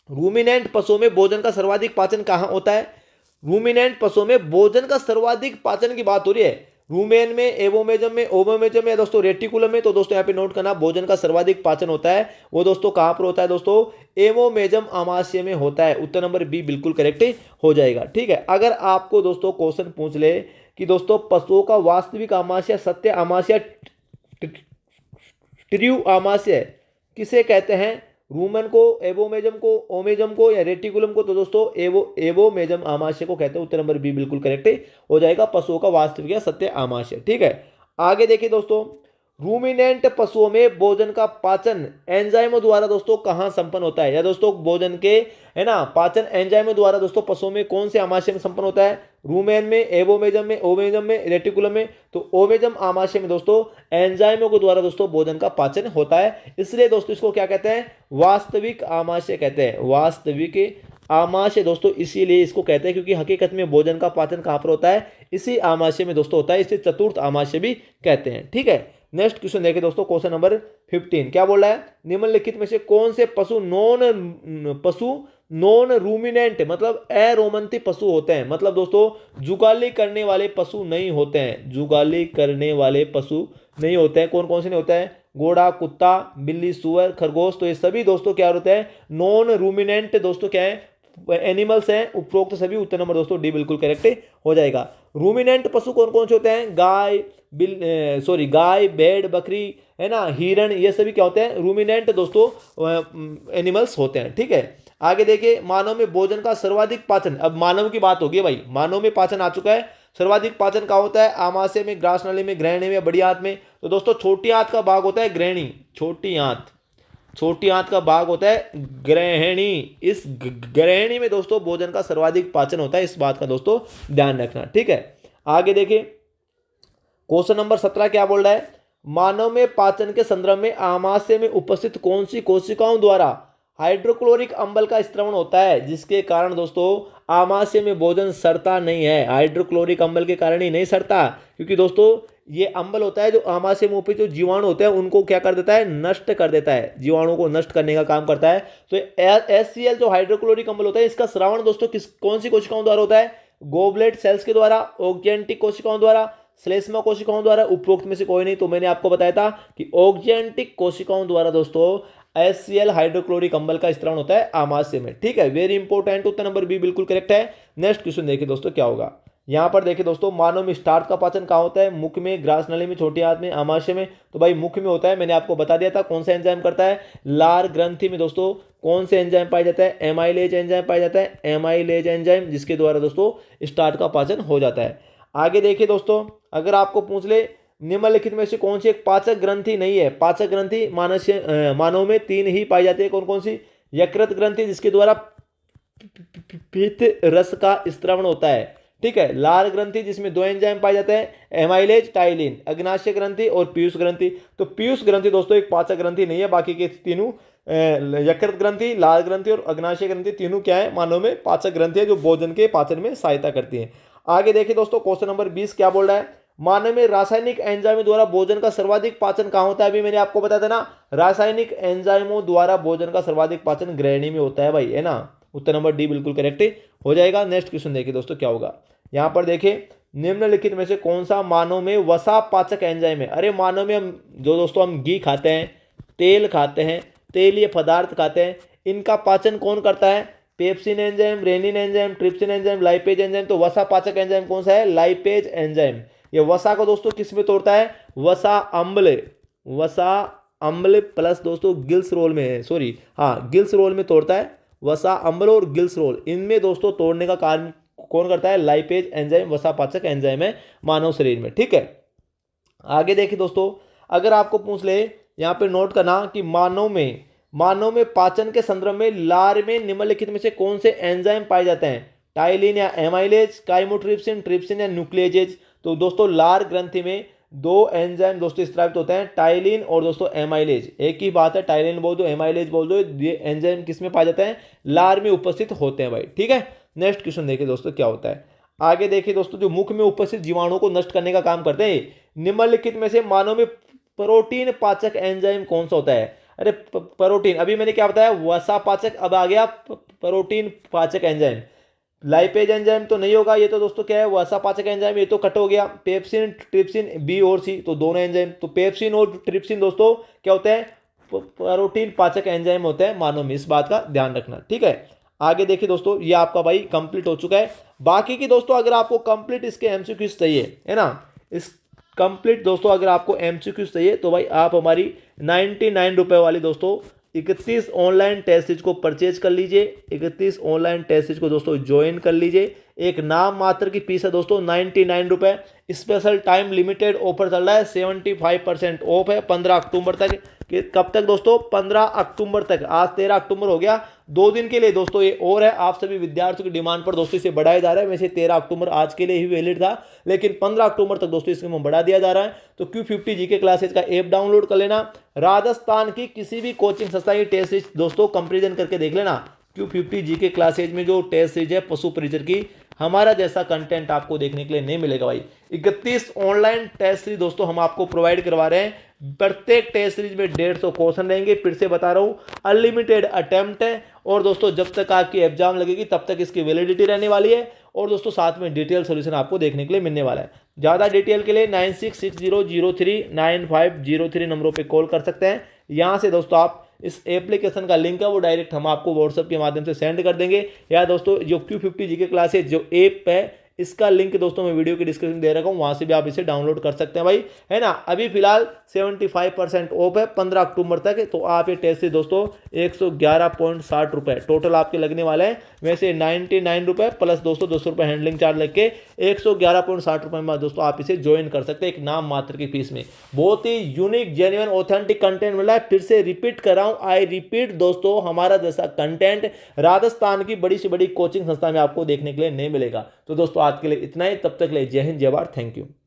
रूमिनेंट पशुओं में भोजन का सर्वाधिक पाचन कहां होता है? रूमिनेंट पशुओं में भोजन का सर्वाधिक पाचन की बात हो रही है। रूमेन में, एवोमेजम में, ओवोमेजम में, दोस्तों रेटिकुलम में। तो दोस्तों यहाँ पे नोट करना, भोजन का सर्वाधिक पाचन होता है वो दोस्तों कहां पर होता है? दोस्तों एवोमेजम आमाशय में होता है। उत्तर नंबर बी बिल्कुल करेक्ट हो जाएगा। ठीक है, अगर आपको दोस्तों क्वेश्चन पूछ ले कि दोस्तों पशुओं का वास्तविक आमाशय, सत्य आमाशय, ट्रू आमाशय किसे कहते हैं? रूमन को, एवोमेजम को, ओमेजम को, या रेटिकुलम को? तो दोस्तों एवोमेजम आमाशय को कहते हैं। उत्तर नंबर बी बिल्कुल करेक्ट हो जाएगा, पशुओं का वास्तविक या सत्य आमाशय। ठीक है, आगे देखिए दोस्तों, रूमिनेंट पशुओं में भोजन का पाचन एंजाइमों द्वारा दोस्तों कहां संपन्न होता है? या दोस्तों भोजन के, है ना, पाचन एंजाइमों द्वारा दोस्तों पशुओं में कौन से आमाशय में संपन्न होता है? रूमेन में, एवोमेजम में, ओमेजम में, रेटिकुलम में। तो ओमेजम आमाशय में दोस्तों एंजाइमों के द्वारा दोस्तों भोजन का पाचन होता है, इसलिए दोस्तों इसको क्या कहते हैं? वास्तविक आमाशय कहते हैं। वास्तविक आमाशय दोस्तों इसीलिए इसको कहते हैं क्योंकि हकीकत में भोजन का पाचन कहां पर होता है? इसी आमाशय में दोस्तों होता है, इसे चतुर्थ आमाशय भी कहते हैं। ठीक है, नेक्स्ट क्वेश्चन देखिए दोस्तों, क्वेश्चन नंबर 15 क्या बोल रहा है? निम्नलिखित में से कौन से पशु नॉन रूमिनेंट मतलब अरोमंती पशु होते हैं, मतलब दोस्तों जुगाली करने वाले पशु नहीं होते हैं, जुगाली करने वाले पशु नहीं होते हैं। कौन कौन से नहीं होते हैं? घोड़ा, कुत्ता, बिल्ली, सुअर, खरगोश। तो ये सभी दोस्तों क्या होते हैं? नॉन रूमिनेंट दोस्तों क्या है? एनिमल्स हैं। उपरोक्त सभी उत्तर नंबर दोस्तों डी बिल्कुल करेक्ट हो जाएगा। रूमिनेंट पशु कौन कौन से होते हैं? गाय, भेड़, बकरी, है ना, हिरण, ये सभी क्या होते हैं? रूमिनेंट दोस्तों एनिमल्स होते हैं। ठीक है, आगे देखिए, मानव में भोजन का सर्वाधिक पाचन। अब मानव की बात होगी भाई, मानव में पाचन आ चुका है। सर्वाधिक पाचन कहाँ होता है? आमाशय में, ग्रास नली में, ग्रहणी में, बड़ी आंत में। तो दोस्तों छोटी आंत का भाग होता है ग्रहणी। छोटी आंत का भाग होता है ग्रहणी। इस ग्रहणी में दोस्तों भोजन का सर्वाधिक पाचन होता है, इस बात का दोस्तों ध्यान रखना। ठीक है, आगे देखिए, क्वेश्चन नंबर 17 क्या बोल रहा है? मानव में पाचन के संदर्भ में आमाशय में उपस्थित कौन सी कोशिकाओं द्वारा हाइड्रोक्लोरिक अम्ल का स्त्रवण होता है, जिसके कारण दोस्तों आमाशय में भोजन सड़ता नहीं है? हाइड्रोक्लोरिक अम्ल के कारण ही नहीं सड़ता, क्योंकि दोस्तों ये अम्ल होता है जो आमाशय में उपस्थित जो जीवाणु होते हैं उनको क्या कर देता है? नष्ट कर देता है, जीवाणु को नष्ट करने का काम करता है। तो HCl जो हाइड्रोक्लोरिक अम्ल होता है, इसका श्रावण दोस्तों कौन सी कोशिकाओं द्वारा होता है? गोबलेट सेल्स के द्वारा, ऑक्जेंटिक कोशिकाओं द्वारा, श्लेष्मा कोशिकाओं द्वारा, उपरोक्त में से कोई नहीं। तो मैंने आपको बताया था कि ऑक्जेंटिक कोशिकाओं द्वारा दोस्तों HCl हाइड्रोक्लोरिक अम्ल का स्त्रवण होता है आमाशय में। ठीक है, वेरी इंपॉर्टेंट, उत्तर नंबर बी बिल्कुल करेक्ट है। नेक्स्ट क्वेश्चन देखिए दोस्तों क्या होगा। यहां पर देखिए दोस्तों, मानव में स्टार्च का पाचन कहाँ होता है? मुख में, ग्रास नली में, छोटी आंत में, आमाशय में। तो भाई मुख में होता है, मैंने आपको बता दिया था। कौन सा एंजाइम करता है? लार ग्रंथि में दोस्तों कौन से एंजाइम पाया जाता है? एमाइलेज एंजाइम पाया जाता है, एमाइलेज एंजाइम, जिसके द्वारा दोस्तों स्टार्च का पाचन हो जाता है। आगे देखिए दोस्तों, अगर आपको पूछ ले निम्नलिखित में से कौन सी एक पाचक ग्रंथि नहीं है? पाचक ग्रंथि मानव में 3 ही पाई जाती है। कौन कौन सी? यकृत ग्रंथि, जिसके द्वारा पित्त रस का स्त्रवण होता है। ठीक है, लार ग्रंथि जिसमें 2 एंजाइम पाए जाते हैं, एमाइलेज, टाइलिन। अग्नाशय ग्रंथि और पीयूष ग्रंथि। तो पीयूष ग्रंथि दोस्तों एक पाचक ग्रंथि नहीं है, बाकी के तीनों यकृत ग्रंथि, लाल ग्रंथि और अग्नाशय ग्रंथि तीनों क्या है? मानव में पाचक ग्रंथि है, जो भोजन के पाचन में सहायता करती है। आगे देखिए दोस्तों, क्वेश्चन नंबर 20 क्या बोल रहा है? मानव में रासायनिक एंजाइमों द्वारा भोजन का सर्वाधिक पाचन कहाँ होता है? अभी मैंने आपको बताया था ना, रासायनिक एंजाइमों द्वारा भोजन का सर्वाधिक पाचन ग्रहणी में होता है भाई, है ना। उत्तर नंबर डी बिल्कुल करेक्ट हो जाएगा। नेक्स्ट क्वेश्चन देखिए दोस्तों क्या होगा। यहां पर देखिए, निम्नलिखित में से कौन सा मानव में वसा पाचक एंजाइम है? अरे मानव में हम जो दोस्तों हम घी खाते हैं, तेल खाते हैं, तेलीय पदार्थ खाते हैं, इनका पाचन कौन करता है? Pepsin enzyme, rennin enzyme, trypsin enzyme, lipase enzyme. तो वसा पाचक एंजाइम कौन सा है? Lipase enzyme. ये वसा को दोस्तों किस में तोड़ता है? वसा अम्ल प्लस दोस्तों गिल्स रोल में है, सॉरी हाँ गिल्स रोल में तोड़ता है। वसा अम्ल और गिल्स रोल, इनमें दोस्तों तोड़ने का कार्य कौन करता है? लाइपेज एंजाइम वसा पाचक एंजाइम है मानव शरीर में। ठीक है, आगे देखिए दोस्तों, अगर आपको पूछ ले, यहाँ पे नोट करना कि मानव में पाचन के संदर्भ में लार में निम्नलिखित में से कौन से एंजाइम पाए जाते हैं? टाइलिन या एमाइलेज, काइमोट्रिप्सिन, ट्रिप्सिन या न्यूक्लिएजेज। तो दोस्तों लार ग्रंथि में 2 एंजाइम दोस्तों स्त्रावित होते हैं, टाइलिन और दोस्तों एमाइलेज। एक ही बात है, टाइलिन बोल दो, एमाइलेज बोल दो, ये एंजाइम किस में पाए जाते हैं? लार में उपस्थित होते हैं भाई। ठीक है, नेक्स्ट क्वेश्चन देखिए दोस्तों क्या होता है। आगे देखिए दोस्तों, जो मुख में उपस्थित जीवाणुओं को नष्ट करने का काम करते हैं, निम्नलिखित में से मानव में प्रोटीन पाचक एंजाइम कौन सा होता है? अरे प्रोटीन, अभी मैंने क्या बताया? वसा पाचक, अब आ गया प्रोटीन पाचक एंजाइम। लाइपेज एंजाइम तो नहीं होगा, ये तो दोस्तों क्या है? वसा पाचक एंजाइम, ये तो कट हो गया। पेप्सिन, ट्रिप्सिन, बी और सी, तो दोनों एंजाइम। तो पेप्सिन और ट्रिप्सिन दोस्तों क्या होते हैं? प्रोटीन पाचक एंजाइम होते हैं मानव में, इस बात का ध्यान रखना। ठीक है, आगे देखिए दोस्तों, ये आपका भाई कंप्लीट हो चुका है। बाकी की दोस्तों अगर आपको कंप्लीट इसके एमसीक्यूज चाहिए, है ना, इस कंप्लीट दोस्तों अगर आपको एमसीक्यूज चाहिए तो भाई आप हमारी 99 रुपए वाली दोस्तों 31 ऑनलाइन टेस्ट सीरीज को परचेज कर लीजिए। 31 ऑनलाइन टेस्ट सीरीज को दोस्तों ज्वाइन कर लीजिए। एक नाम मात्र की फीस है दोस्तों 99 रुपए। स्पेशल टाइम लिमिटेड ऑफर चल रहा है, 75% ऑफ है 15 अक्टूबर तक। कब तक दोस्तों? 15 अक्टूबर तक। आज 13 अक्टूबर हो गया, 2 दिन के लिए दोस्तों ये और है। आप सभी विद्यार्थियों की डिमांड पर दोस्तों इसे बढ़ाया जा रहा है। वैसे 13 अक्टूबर आज के लिए ही वैलिड था, लेकिन 15 अक्टूबर तक दोस्तों इसको बढ़ा दिया जा रहा है। तो Q50 जीके क्लासेज का ऐप डाउनलोड कर लेना। राजस्थान की किसी भी कोचिंग संस्था की टेस्ट सीरीज दोस्तों कंपेरिजन करके देख लेना। Q50 जीके क्लासेज में जो टेस्ट सीरीज है पशु परिचर की, हमारा जैसा कंटेंट आपको देखने के लिए नहीं मिलेगा भाई। 31 ऑनलाइन टेस्ट सीरीज दोस्तों हम आपको प्रोवाइड करवा रहे हैं। प्रत्येक टेस्ट सीरीज में 150 क्वेश्चन रहेंगे। फिर से बता रहा हूं, अनलिमिटेड अटेम्प्ट है और दोस्तों जब तक आपकी एग्जाम लगेगी तब तक इसकी वैलिडिटी रहने वाली है। और दोस्तों साथ में डिटेल सोल्यूशन आपको देखने के लिए मिलने वाला है। ज़्यादा डिटेल के लिए 9660039503 नंबरों पे कॉल कर सकते हैं। यहाँ से दोस्तों आप इस एप्लीकेशन का लिंक है वो डायरेक्ट हम आपको व्हाट्सएप के माध्यम से सेंड कर देंगे, या दोस्तों जो Q50 जीके क्लासेज जो ऐप है इसका लिंक दोस्तों मैं वीडियो की डिस्क्रिप्शन दे रखा हूँ, वहाँ से भी आप इसे डाउनलोड कर सकते हैं भाई, है ना। अभी फिलहाल 75% ऑफ है 15 अक्टूबर तक, तो आप ये टेस्ट से दोस्तों 111.60 रुपये टोटल आपके लगने वाले हैं। वैसे 99 रुपये प्लस दोस्तों 200 रुपये हैंडलिंग चार्ज लग के 111.60 रुपये में दोस्तों आप इसे ज्वाइन कर सकते हैं एक नाम मात्र की फीस में। बहुत ही यूनिक जेन्युइन ऑथेंटिक कंटेंट मिला है। फिर से रिपीट कर रहा हूँ, आई रिपीट दोस्तों, हमारा जैसा कंटेंट राजस्थान की बड़ी से बड़ी कोचिंग संस्था में आपको देखने के लिए नहीं मिलेगा। तो दोस्तों आज के लिए इतना ही, तब तक के लिए जय हिंद जय भारत, थैंक यू।